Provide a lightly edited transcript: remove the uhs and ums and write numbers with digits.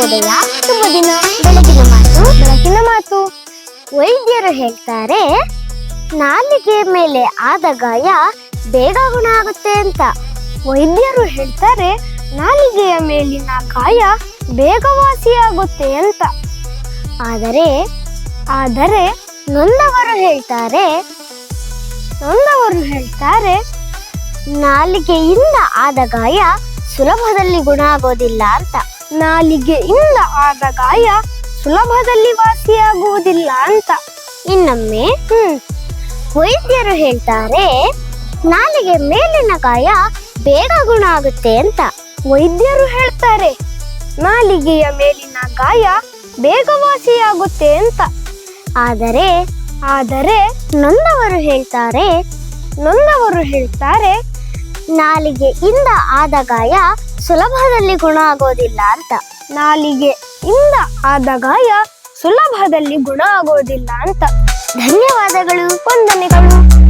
ಶುಭೋದಯ, ಶುಭ ದಿನ. ಬೆಳಗಿನ ಮಾತು, ಬೆಳಕಿನ ಮಾತು. ವೈದ್ಯರು ಹೇಳ್ತಾರೆ ನಾಲಿಗೆ ಮೇಲೆ ಆದ ಗಾಯ ಬೇಗ ಗುಣ ಆಗುತ್ತೆ ಅಂತ. ವೈದ್ಯರು ಹೇಳ್ತಾರೆ ನಾಲಿಗೆಯ ಮೇಲಿನ ಗಾಯ ಬೇಗ ವಾಸಿಯಾಗುತ್ತೆ ಅಂತ. ಆದರೆ ನೊಂದವರು ಹೇಳ್ತಾರೆ ನಾಲಿಗೆಯಿಂದ ಆದ ಗಾಯ ಸುಲಭದಲ್ಲಿ ಗುಣ ಆಗೋದಿಲ್ಲ ಅಂತ. ನಾಲಿಗೆಯಿಂದ ಆದ ಗಾಯ ಸುಲಭದಲ್ಲಿ ವಾಸಿಯಾಗುವುದಿಲ್ಲ ಅಂತ. ಇನ್ನೊಮ್ಮೆ ವೈದ್ಯರು ಹೇಳ್ತಾರೆ ನಾಲಿಗೆ ಮೇಲಿನ ಗಾಯ ಬೇಗ ಗುಣ ಆಗುತ್ತೆ ಅಂತ. ವೈದ್ಯರು ಹೇಳ್ತಾರೆ ನಾಲಿಗೆಯ ಮೇಲಿನ ಗಾಯ ಬೇಗ ವಾಸಿಯಾಗುತ್ತೆ ಅಂತ. ಆದರೆ ನೊಂದವರು ಹೇಳ್ತಾರೆ ನಾಲಿಗೆಯಿಂದ ಆದ ಗಾಯ ಸುಲಭದಲ್ಲಿ ಗುಣ ಆಗೋದಿಲ್ಲ ಅಂತ. ನಾಲಿಗೆಯಿಂದ ಆದ ಗಾಯ ಸುಲಭದಲ್ಲಿ ಗುಣ ಆಗೋದಿಲ್ಲ ಅಂತ. ಧನ್ಯವಾದಗಳು, ವಂದನೆಗಳು.